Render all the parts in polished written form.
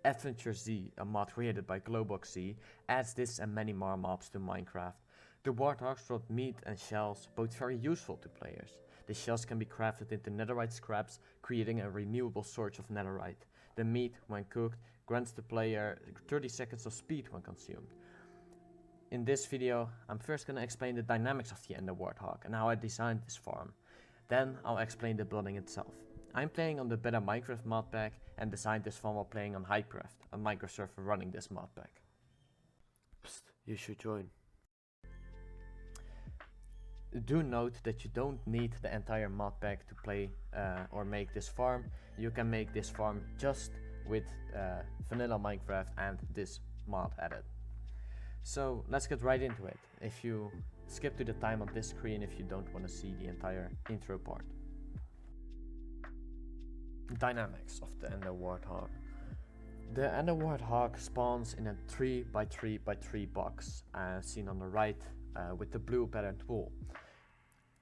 AdventureZ, a mod created by GloboxZ, adds this and many more mobs to Minecraft. The warthogs drop meat and shells, both very useful to players. The shells can be crafted into netherite scraps, creating a renewable source of netherite. The meat, when cooked, grants the player 30 seconds of speed when consumed. In this video, I'm first going to explain the dynamics of the Enderwarthog and how I designed this farm. Then I'll explain the building itself. I'm playing on the Better Minecraft modpack and designed this farm while playing on Hypecraft, a Minecraft server running this modpack. Psst, you should join. Do note that you don't need the entire modpack to play or make this farm. You can make this farm just with vanilla Minecraft and this mod added. So let's get right into it. If you skip to the time on this screen if you don't want to see the entire intro part. Dynamics of the Enderwarthog. The Enderwarthog spawns in a 3x3x3 box seen on the right with the blue patterned wool.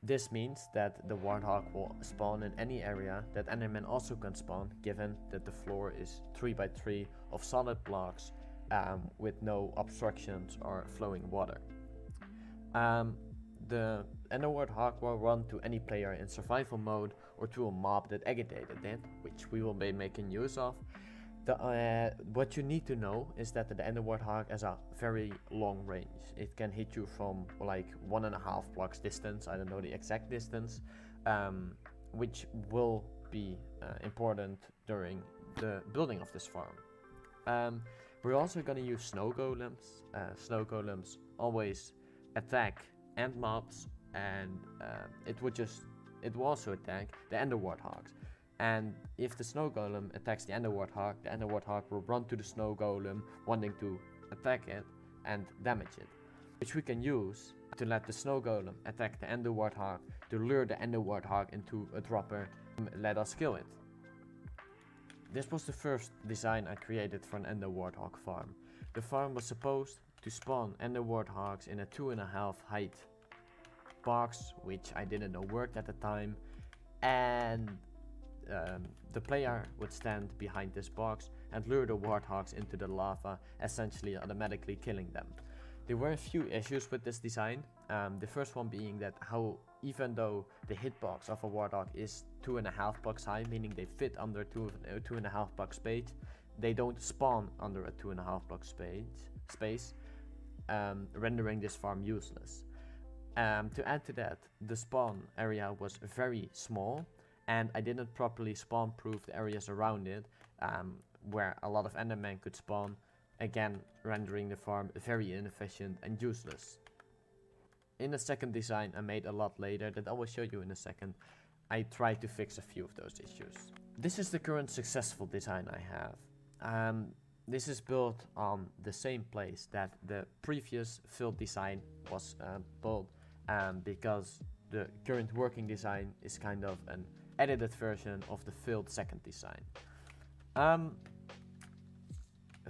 This means that the warthog will spawn in any area that Enderman also can spawn, given that the floor is 3x3 of solid blocks with no obstructions or flowing water. The Enderwarthog will run to any player in survival mode or to a mob that agitated it, which we will be making use of. What you need to know is that the Enderwarthog has a very long range. It can hit you from like 1.5 blocks distance, I don't know the exact distance, which will be important during the building of this farm. We're also going to use snow golems. Snow golems always attack end mobs, and it will also attack the Enderwarthogs. And if the snow golem attacks the Enderwarthog will run to the snow golem, wanting to attack it and damage it, which we can use to let the snow golem attack the Enderwarthog to lure the Enderwarthog into a dropper and let us kill it. This was the first design I created for an Enderwarthog farm. The farm was supposed to spawn Enderwarthogs in a 2.5 height box, which I didn't know worked at the time, and the player would stand behind this box and lure the warthogs into the lava, essentially automatically killing them. There were a few issues with this design. The first one being that even though the hitbox of a warthog is 2.5 blocks high, meaning they fit under 2.5 block space, they don't spawn under a 2.5 block space, rendering this farm useless. To add to that, the spawn area was very small, and I didn't properly spawn proof the areas around it, where a lot of Endermen could spawn, again rendering the farm very inefficient and useless. In the second design I made a lot later that I will show you in a second, I tried to fix a few of those issues. This is the current successful design I have. This is built on the same place that the previous filled design was built, because the current working design is kind of an edited version of the filled second design.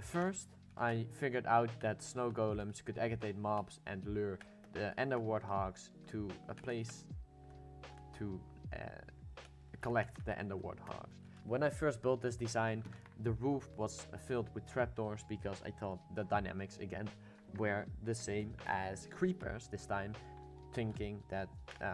First, I figured out that snow golems could agitate mobs and lure the Enderwarthogs to a place to collect the Enderwarthogs. When I first built this design, the roof was filled with trapdoors because I thought the dynamics again were the same as creepers this time, thinking that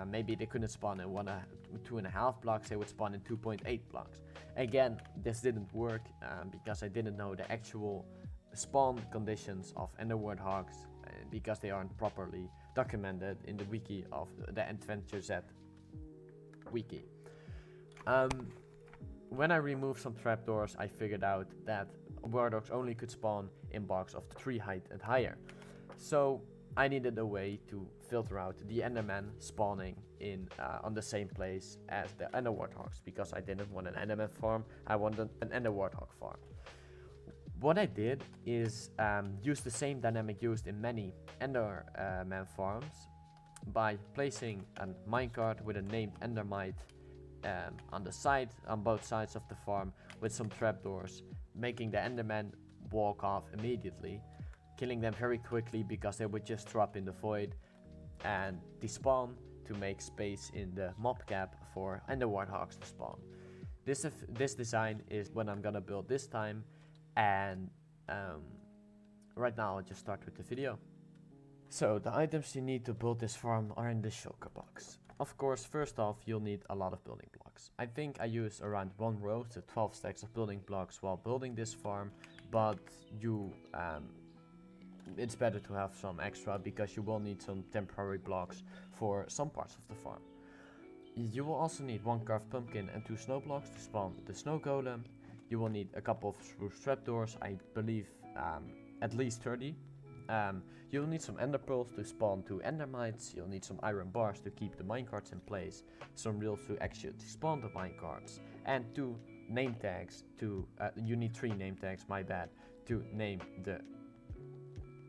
maybe they couldn't spawn in 2.5 blocks, they would spawn in 2.8 blocks. Again, this didn't work because I didn't know the actual spawn conditions of Enderwarthogs because they aren't properly documented in the wiki of the AdventureZ wiki. When I removed some trapdoors, I figured out that warthogs only could spawn in blocks of 3 height and higher. So I needed a way to filter out the Enderman spawning in on the same place as the Enderwarthogs, because I didn't want an Enderman farm, I wanted an Enderwarthog farm. What I did is use the same dynamic used in many Enderman farms by placing a minecart with a named Endermite on both sides of the farm with some trapdoors, making the Enderman walk off immediately, killing them very quickly because they would just drop in the void and despawn to make space in the mob cap for Enderwarthogs to spawn. This design is what I'm gonna build this time, And right now I'll just start with the video. So the items you need to build this farm are in the shulker box. Of course, first off, you'll need a lot of building blocks. I think I used around 1 row to 12 stacks of building blocks while building this farm, but it's better to have some extra because you will need some temporary blocks for some parts of the farm. You will also need 1 carved pumpkin and 2 snow blocks to spawn the snow golem. You will need a couple of spruce trapdoors, I believe at least 30. You'll need some ender pearls to spawn 2 endermites. You'll need some iron bars to keep the minecarts in place, some rails to actually spawn the minecarts, and 2 name tags to, you need 3 name tags, my bad, to name the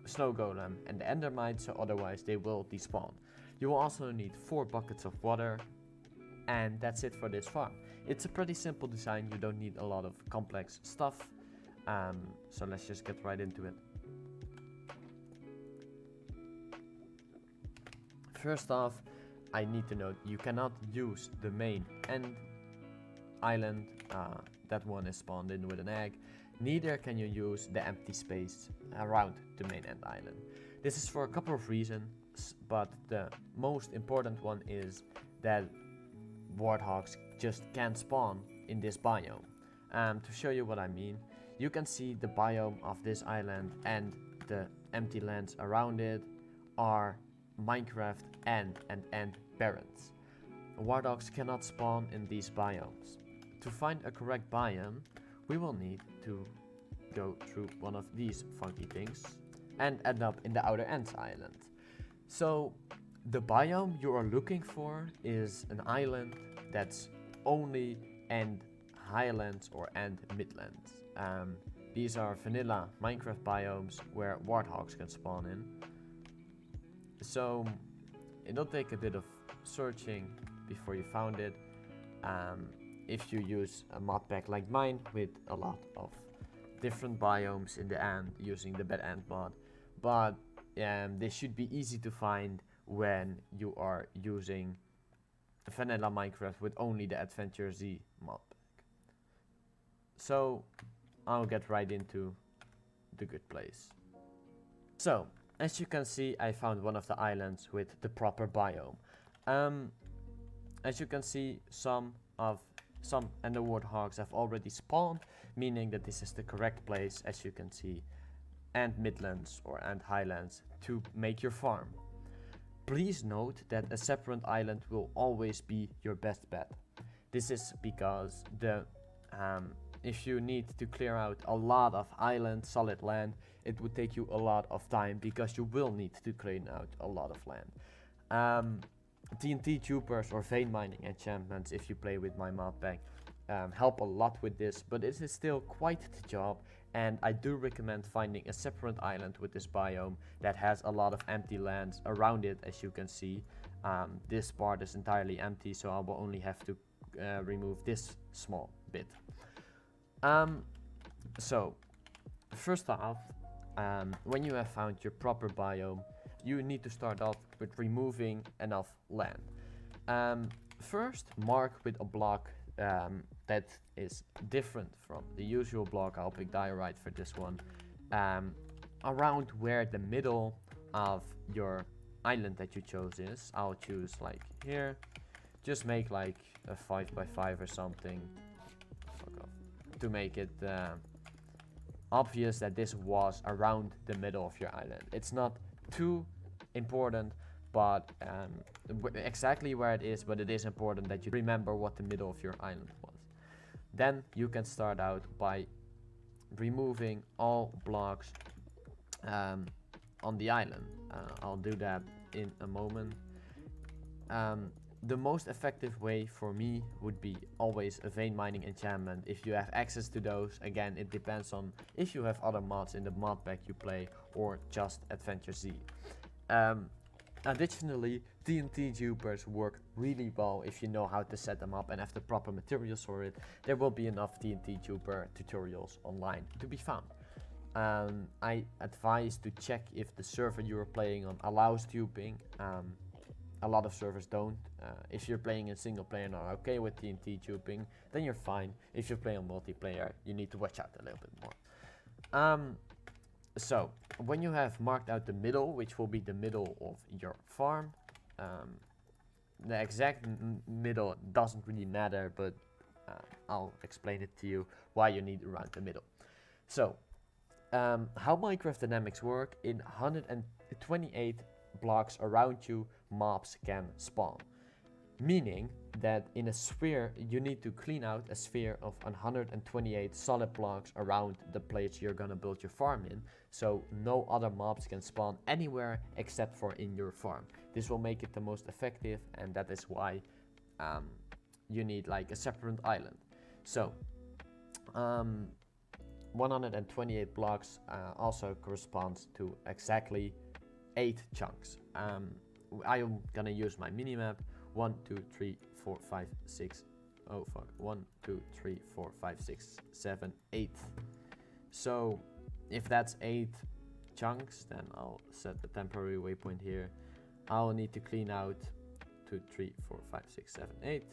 snow golem and the endermites, so otherwise they will despawn. You will also need 4 buckets of water, and that's it for this farm. It's a pretty simple design, you don't need a lot of complex stuff, so let's just get right into it. First off, I need to note you cannot use the main end island, that one is spawned in with an egg. Neither can you use the empty space around the main end island. This is for a couple of reasons, but the most important one is that warthogs just can't spawn in this biome. To show you what I mean, you can see the biome of this island and the empty lands around it are Minecraft and barrens. Warthogs cannot spawn in these biomes. To find a correct biome, we will need to go through one of these funky things and end up in the outer ends island. So the biome you are looking for is an island that's only end highlands or end midlands. These are vanilla Minecraft biomes where warthogs can spawn in. So it'll take a bit of searching before you found it. If you use a mod pack like mine with a lot of different biomes in the end using the bed end mod, but they should be easy to find when you are using vanilla Minecraft with only the AdventureZ mod pack. So I'll get right into the good place. So as you can see, I found one of the islands with the proper biome. As you can see, some Enderwarthogs have already spawned, meaning that this is the correct place, as you can see, and midlands or and highlands to make your farm. Please note that a separate island will always be your best bet. This is because if you need to clear out a lot of island solid land, it would take you a lot of time because you will need to clean out a lot of land. TNT tubers or vein mining enchantments, if you play with my mod pack, help a lot with this, but it is still quite the job, and I do recommend finding a separate island with this biome that has a lot of empty lands around it. As you can see, this part is entirely empty, so I will only have to remove this small bit. So first off, when you have found your proper biome, you need to start off with removing enough land. First, mark with a block that is different from the usual block. I'll pick diorite for this one. Around where the middle of your island that you chose is. I'll choose like here. Just make like a 5x5 or something. Fuck off. To make it obvious that this was around the middle of your island. It's not too important, but exactly where it is, but it is important that you remember what the middle of your island was. Then you can start out by removing all blocks on the island. I'll do that in a moment. The most effective way for me would be always a vein mining enchantment. If you have access to those, again, it depends on if you have other mods in the mod pack you play or just AdventureZ. Additionally, TNT tubers work really well if you know how to set them up and have the proper materials for it. There will be enough TNT tuber tutorials online to be found. I advise to check if the server you are playing on allows tubing. A lot of servers don't. If you're playing in single player and are okay with TNT tubing, then you're fine. If you're playing on multiplayer, you need to watch out a little bit more. So when you have marked out the middle, which will be the middle of your farm, the exact middle doesn't really matter, but I'll explain it to you why you need around the middle. So how Minecraft Dynamics work, in 128 blocks around you, mobs can spawn. Meaning that in a sphere, you need to clean out a sphere of 128 solid blocks around the place you're gonna build your farm in, so no other mobs can spawn anywhere except for in your farm. This will make it the most effective, and that is why you need like a separate island. So 128 blocks also corresponds to exactly 8 chunks. I am gonna use my minimap. 1, 2, 3, 4, 5, 6. Oh fuck. 1, 2, 3, 4, 5, 6, 7, 8. So if that's 8 chunks, then I'll set the temporary waypoint here. I'll need to clean out 2, 3, 4, 5, 6, 7, 8.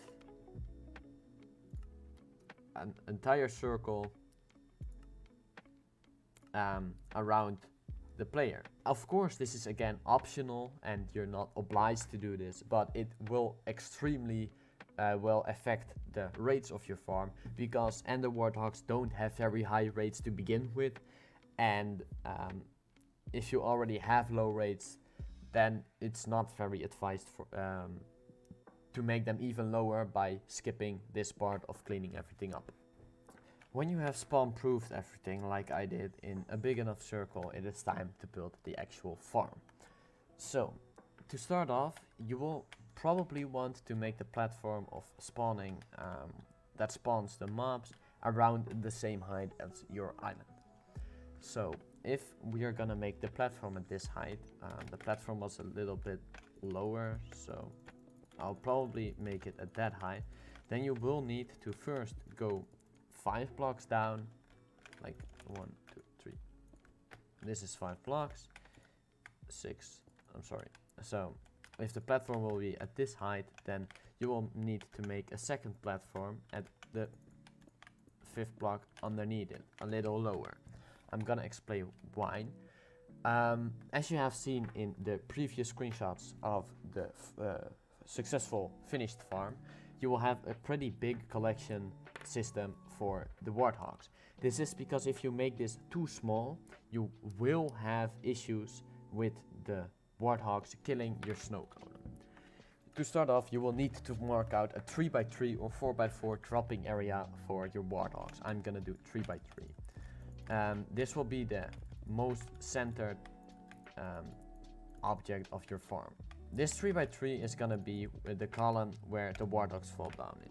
An entire circle around the player. Of course, this is again optional and you're not obliged to do this, but it will extremely well affect the rates of your farm, because Enderwarthogs don't have very high rates to begin with, and if you already have low rates, then it's not very advised for to make them even lower by skipping this part of cleaning everything up. When you have spawn-proofed everything, like I did, in a big enough circle, it is time to build the actual farm. So, to start off, you will probably want to make the platform of spawning that spawns the mobs around the same height as your island. So, if we are gonna make the platform at this height, the platform was a little bit lower, so I'll probably make it at that height. Then you will need to first go 5 blocks down, like 1, 2, 3. This is 5 blocks, 6. I'm sorry. So if the platform will be at this height, then you will need to make a second platform at the 5th block underneath it, a little lower. I'm gonna explain why. As you have seen in the previous screenshots of the successful finished farm, you will have a pretty big collection system for the warthogs. This is because if you make this too small, you will have issues with the warthogs killing your snow cone. To start off, you will need to mark out a 3x3 or 4x4 dropping area for your warthogs. I'm gonna do 3x3. This will be the most centered object of your farm. This 3x3 is gonna be the column where the warthogs fall down in.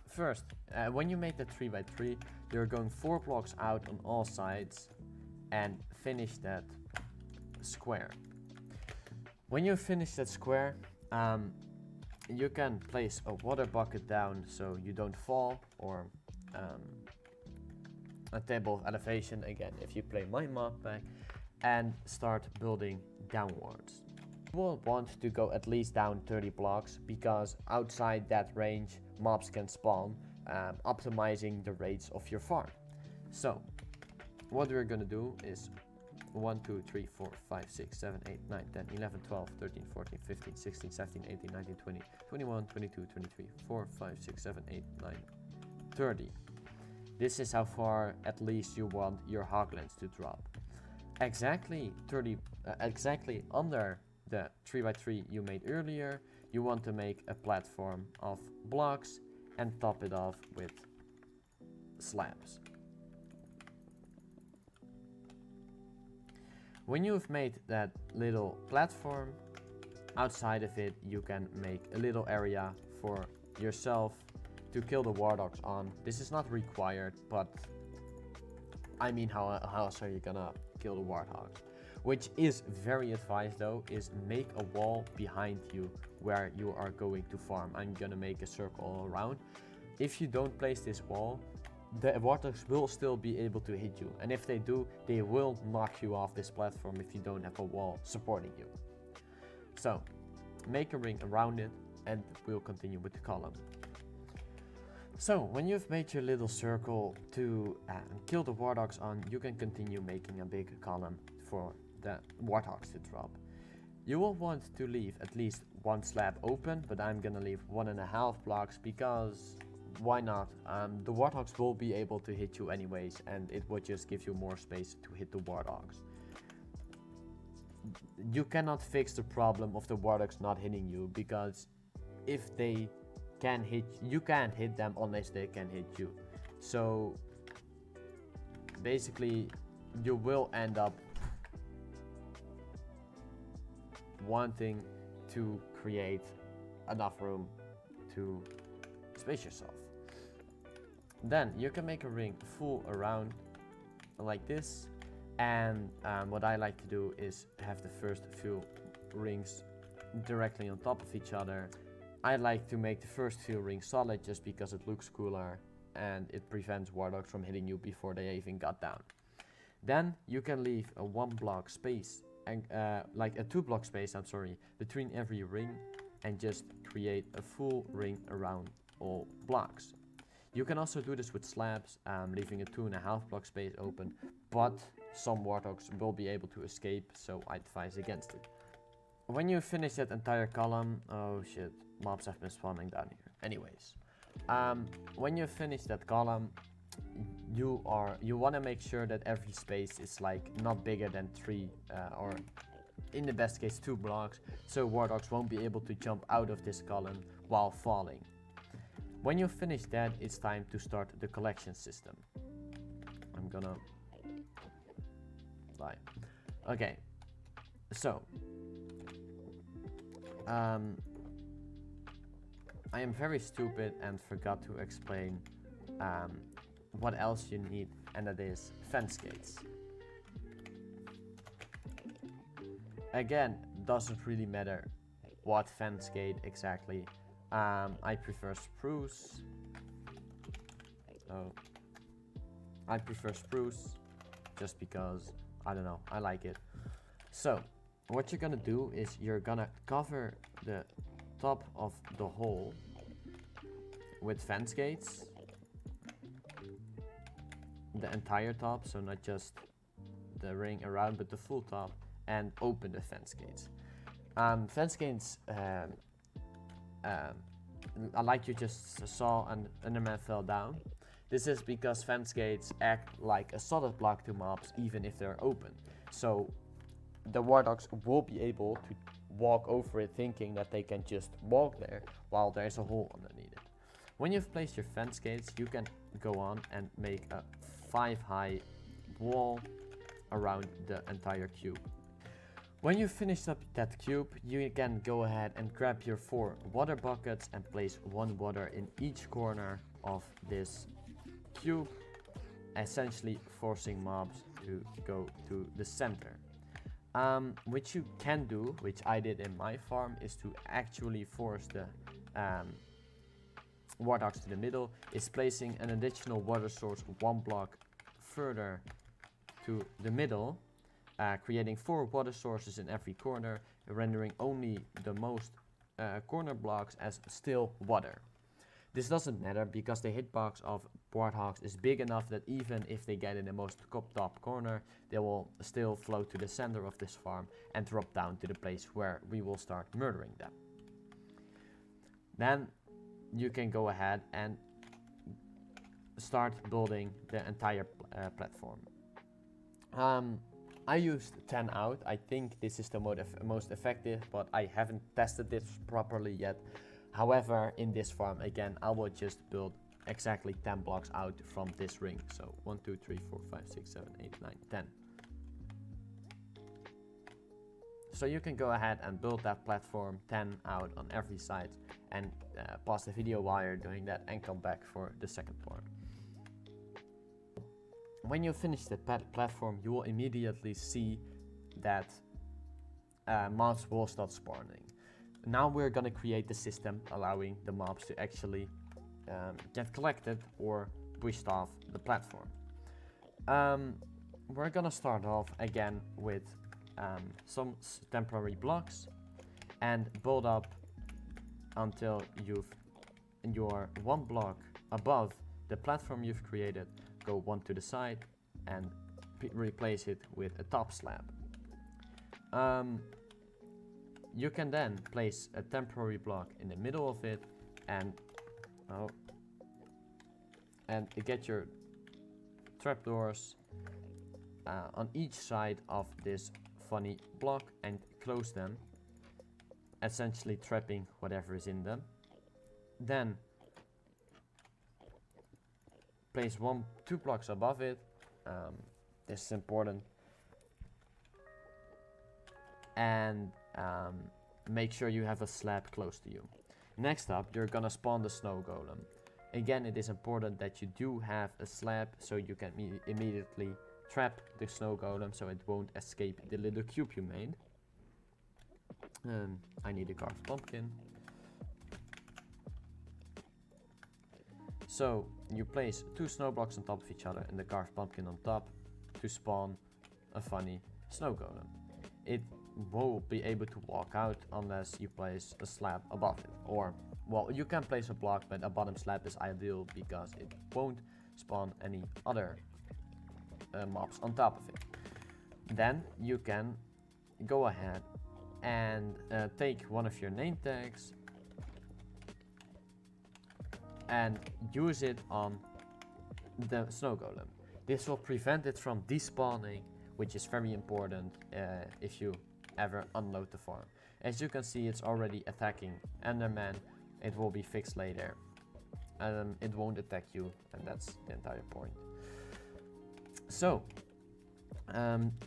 First, when you make the 3x3, you're going 4 blocks out on all sides and finish that square. When you finish that square, you can place a water bucket down so you don't fall, or a table of elevation, again if you play my mod pack, and start building downwards. You will want to go at least down 30 blocks, because outside that range mobs can spawn, optimizing the rates of your farm. So what we're gonna do is 1, 2, 3, 4, 5, 6, 7, 8, 9, 10, 11, 12, 13, 14, 15, 16, 17, 18, 19, 20, 21, 22, 23, 4, 5, 6, 7, 8, 9, 30. This is how far at least you want your hoglands to drop. Exactly 30, exactly under the 3x3 you made earlier, you want to make a platform of blocks and top it off with slabs. When you've made that little platform, outside of it you can make a little area for yourself to kill the warthogs on. This is not required, but I mean, how else are you gonna kill the warthogs? Which is very advised though, is make a wall behind you where you are going to farm. I'm gonna make a circle all around. If you don't place this wall, the warthogs will still be able to hit you, and if they do, they will knock you off this platform if you don't have a wall supporting you. So make a ring around it, and we'll continue with the column. So when you've made your little circle to kill the warthogs on, you can continue making a big column for the warthogs to drop. You will want to leave at least one slab open, but I'm gonna leave 1.5 blocks because why not? The warthogs will be able to hit you anyways, and it would just give you more space to hit the warthogs. You cannot fix the problem of the warthogs not hitting you, because if they can hit you, can't hit them unless they can hit you. So basically you will end up wanting to create enough room to space yourself. Then you can make a ring full around like this, and what I like to do is have the first few rings directly on top of each other. I like to make the first few rings solid just because it looks cooler and it prevents warthogs from hitting you before they even got down. Then you can leave a 1 block space and like a 2 block space, I'm sorry, between every ring, and just create a full ring around all blocks. You can also do this with slabs, leaving a 2.5 block space open, but some warthogs will be able to escape, so I advise against it. When you finish that entire column, oh shit, mobs have been spawning down here. Anyways, when you finish that column, you want to make sure that every space is like not bigger than 3 or in the best case 2 blocks, so warthogs won't be able to jump out of this column while falling. When you finish that, it's time to start the collection system. I'm gonna lie. Okay, so I am very stupid and forgot to explain what else you need, and that is fence gates. Again, doesn't really matter what fence gate exactly. I prefer spruce. Oh, I prefer spruce just because, I don't know, I like it. So what you're gonna do is you're gonna cover the top of the hole with fence gates, the entire top, so not just the ring around but the full top, and open the fence gates. Fence gates, like you just saw, an Enderman fell down. This is because fence gates act like a solid block to mobs even if they're open. So the warthogs will be able to walk over it thinking that they can just walk there while there's a hole underneath it. When you've placed your fence gates, you can go on and make a 5 high wall around the entire cube. When you finish up that cube, you can go ahead and grab your 4 water buckets and place 1 water in each corner of this cube, essentially forcing mobs to go to the center. Which you can do, which I did in my farm, is to actually force the warthogs to the middle, is placing an additional water source 1 block further to the middle, creating 4 water sources in every corner, rendering only the most corner blocks as still water. This doesn't matter because the hitbox of warthogs is big enough that even if they get in the most top corner, they will still float to the center of this farm and drop down to the place where we will start murdering them. Then you can go ahead and start building the entire platform. I used 10 out. I think this is the most effective, but I haven't tested this properly yet. However, in this farm, again, I will just build exactly 10 blocks out from this ring. So 1, 2, 3, 4, 5, 6, 7, 8, 9, 10. So you can go ahead and build that platform 10 out on every side, and pause the video while you're doing that and come back for the second part. When you finish the platform, you will immediately see that mobs will start spawning. Now we're gonna create the system allowing the mobs to actually get collected or pushed off the platform. We're gonna start off again with some temporary blocks and build up until you've your 1 block above the platform you've created, go one to the side and replace it with a top slab. You can then place a temporary block in the middle of it and get your trapdoors on each side of this funny block and close them, essentially trapping whatever is in them. Then place 2 blocks above it. This is important. And make sure you have a slab close to you. Next up, you're gonna spawn the snow golem. Again, it is important that you do have a slab so you can immediately trap the snow golem so it won't escape the little cube you made. I need a carved pumpkin. So you place 2 snow blocks on top of each other and the carved pumpkin on top to spawn a funny snow golem. It won't be able to walk out unless you place a slab above it. Or, well, you can place a block, but a bottom slab is ideal because it won't spawn any other mobs on top of it. Then you can go ahead and take one of your name tags and use it on the snow golem. This will prevent it from despawning, which is very important if you ever unload the farm. As you can see, it's already attacking Enderman. It will be fixed later. It won't attack you, and that's the entire point. So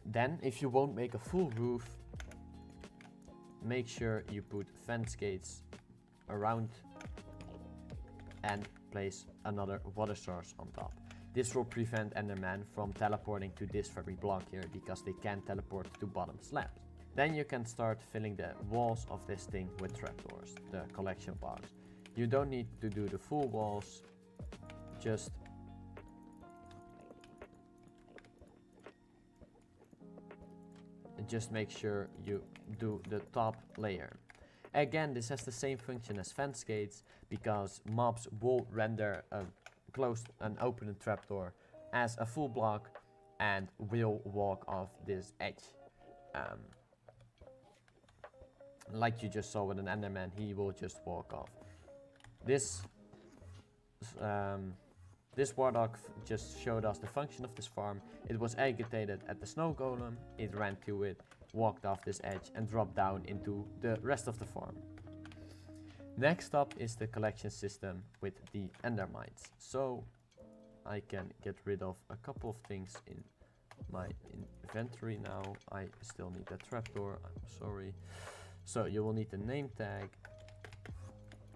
then if you won't make a full roof, make sure you put fence gates around and place another water source on top. This will prevent Enderman from teleporting to this very block here because they can't teleport to bottom slabs. Then you can start filling the walls of this thing with trapdoors, the collection box. You don't need to do the full walls, just make sure you do the top layer. Again, this has the same function as fence gates because mobs will render a closed and open trapdoor as a full block and will walk off this edge. Like you just saw with an Enderman, he will just walk off. This warthog just showed us the function of this farm. It was agitated at the snow golem, it ran to it, walked off this edge and dropped down into the rest of the farm. Next up is the collection system with the endermites. So I can get rid of a couple of things in my inventory now. I still need that trapdoor, I'm sorry. So you will need the name tag,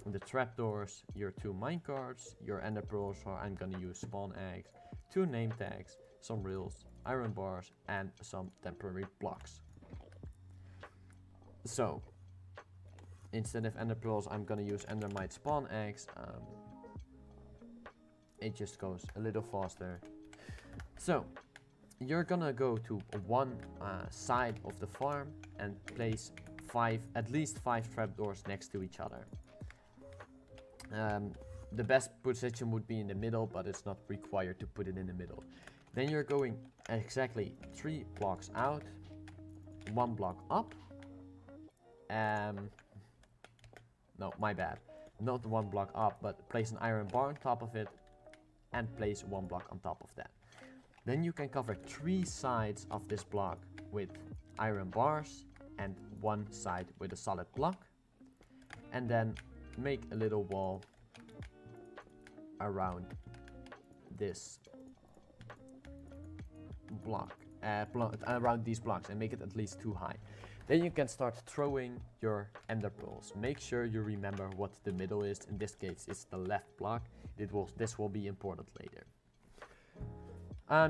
the trapdoors, your 2 minecarts, your ender pearls, or I'm gonna use spawn eggs, 2 name tags, some rails, iron bars, and some temporary blocks. So instead of ender pearls, I'm gonna use endermite spawn eggs. It just goes a little faster. So you're gonna go to one side of the farm and place at least 5 trapdoors next to each other. The best position would be in the middle, but it's not required to put it in the middle. Then you're going exactly 3 blocks out, 1 block up. No, my bad. Not 1 block up, but place an iron bar on top of it and place 1 block on top of that. Then you can cover 3 sides of this block with iron bars and 1 side with a solid block. And then make a little wall around this block, around these blocks, and make it at least 2 high. Then you can start throwing your ender pearls. Make sure you remember what the middle is. In this case, it's the left block. This will be important later.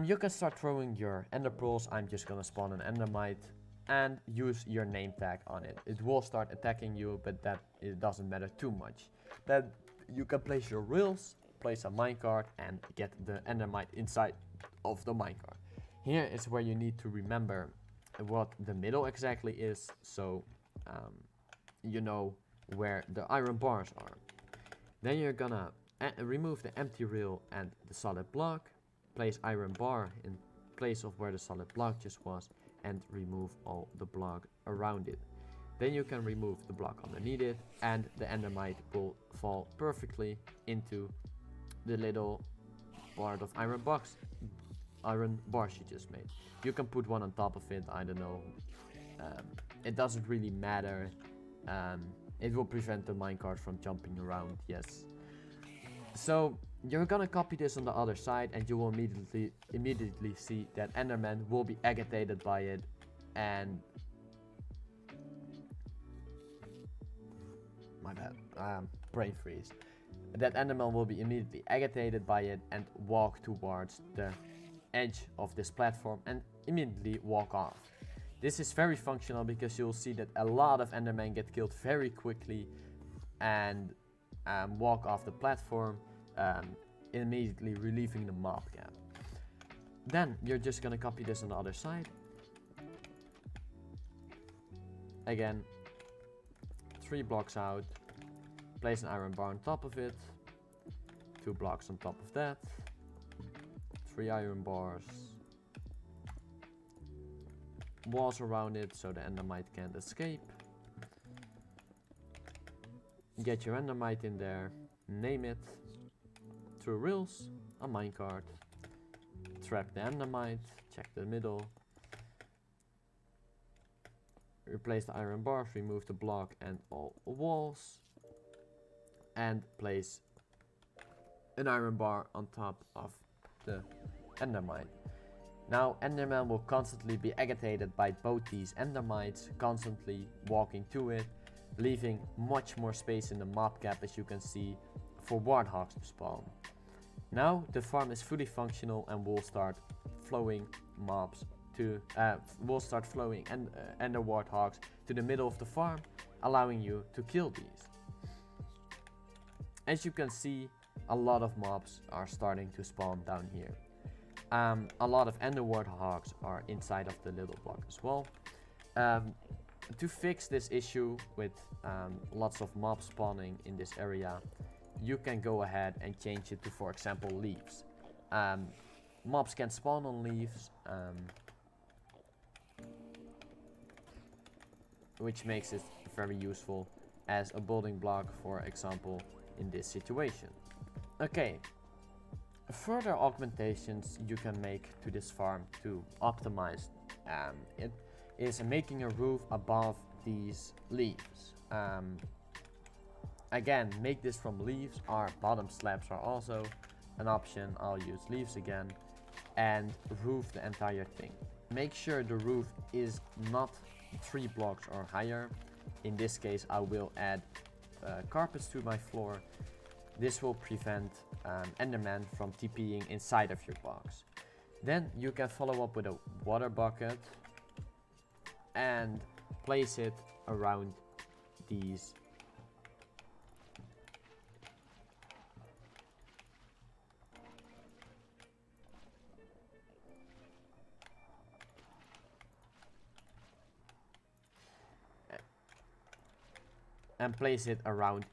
You can start throwing your ender pearls. I'm just gonna spawn an endermite and use your name tag on it. It will start attacking you, but it doesn't matter too much. Then you can place your rails, place a minecart, and get the endermite inside of the minecart. Here is where you need to remember what the middle exactly is, so you know where the iron bars are. Then you're gonna remove the empty rail and the solid block, place iron bar in place of where the solid block just was, and remove all the block around it. Then you can remove the block underneath it, and the endermite will fall perfectly into the little part of iron bars you just made. You can put one on top of it, I don't know. It doesn't really matter. It will prevent the minecart from jumping around, yes. So you're gonna copy this on the other side, and you will immediately see that enderman will be agitated by it, and my bad, brain freeze. That enderman will be immediately agitated by it and walk towards the edge of this platform and immediately walk off. This is very functional because you'll see that a lot of endermen get killed very quickly and walk off the platform, immediately relieving the mob gap. Then you're just gonna copy this on the other side. Again, 3 blocks out, place an iron bar on top of it, 2 blocks on top of that, 3 iron bars, walls around it so the endermite can't escape. Get your endermite in there, name it, 2 rails, a minecart, trap the endermite, check the middle, replace the iron bars, remove the block and all walls, and place an iron bar on top of the endermite. Now enderman will constantly be agitated by both these endermites, constantly walking to it, leaving much more space in the mob gap, as you can see, for warthogs to spawn. Now the farm is fully functional and will start flowing mobs to ender warthogs to the middle of the farm, allowing you to kill these. As you can see, a lot of mobs are starting to spawn down here. A lot of ender warthogs are inside of the little block as well. To fix this issue with lots of mobs spawning in this area, you can go ahead and change it to, for example, leaves. Mobs can spawn on leaves, which makes it very useful as a building block, for example, in this situation. Okay, further augmentations you can make to this farm to optimize it is making a roof above these leaves. Again, make this from leaves. Our bottom slabs are also an option. I'll use leaves again, and roof the entire thing. Make sure the roof is not 3 blocks or higher. In this case, I will add carpets to my floor. This will prevent enderman from TPing inside of your box. Then you can follow up with a water bucket and place it around these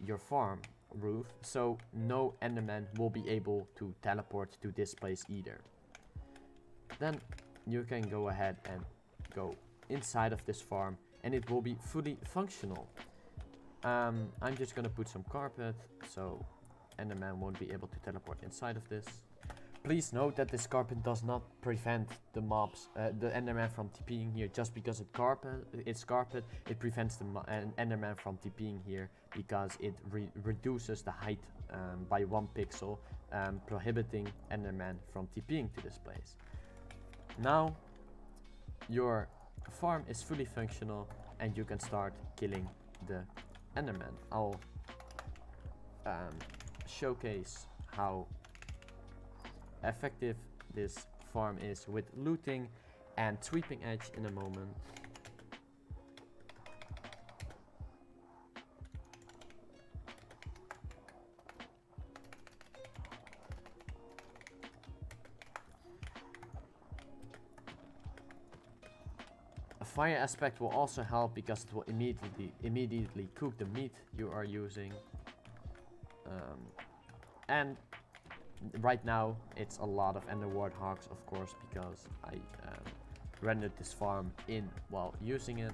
your farm roof, so no enderman will be able to teleport to this place either. Then you can go ahead and go inside of this farm and it will be fully functional. I'm just gonna put some carpet so enderman won't be able to teleport inside of this. Please note that this carpet does not prevent the mobs, the enderman from TPing here just because it's carpet. It prevents the enderman from TPing here because it reduces the height by 1 pixel, prohibiting enderman from TPing to this place. Now your farm is fully functional and you can start killing the enderman. I'll showcase how effective this farm is with looting and sweeping edge in a moment. A fire aspect will also help because it will immediately cook the meat you are using. And right now it's a lot of Enderwarthogs, of course, because I rendered this farm in while using it.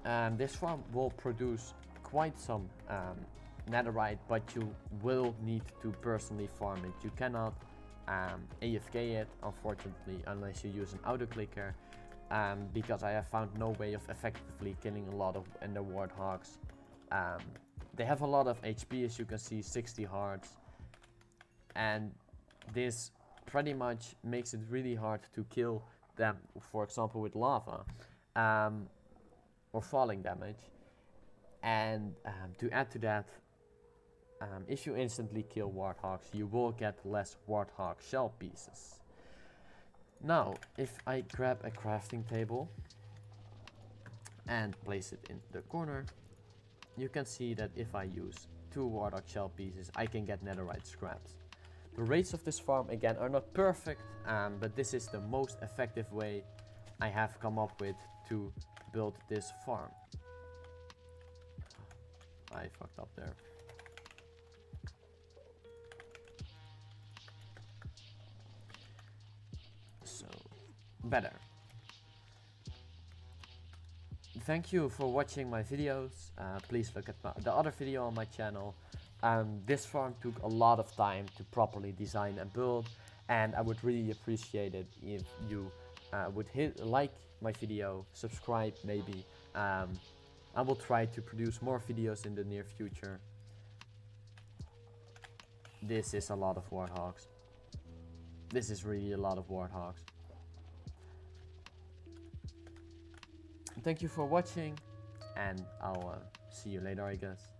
And this farm will produce quite some netherite, but you will need to personally farm it. You cannot AFK it, unfortunately, unless you use an auto clicker, because I have found no way of effectively killing a lot of Enderwarthogs. They have a lot of HP, as you can see, 60 hearts, and this pretty much makes it really hard to kill them, for example with lava or falling damage. And to add to that, if you instantly kill warthogs, you will get less warthog shell pieces. Now, if I grab a crafting table and place it in the corner, you can see that if I use 2 warthog shell pieces, I can get netherite scraps. The rates of this farm again are not perfect, but this is the most effective way I have come up with to build this farm. I fucked up there. So, better. Thank you for watching my videos. Please look at the other video on my channel. This farm took a lot of time to properly design and build, and I would really appreciate it if you would like my video, subscribe maybe. I will try to produce more videos in the near future. This is a lot of warthogs. This is really a lot of warthogs. Thank you for watching, and I'll see you later, I guess.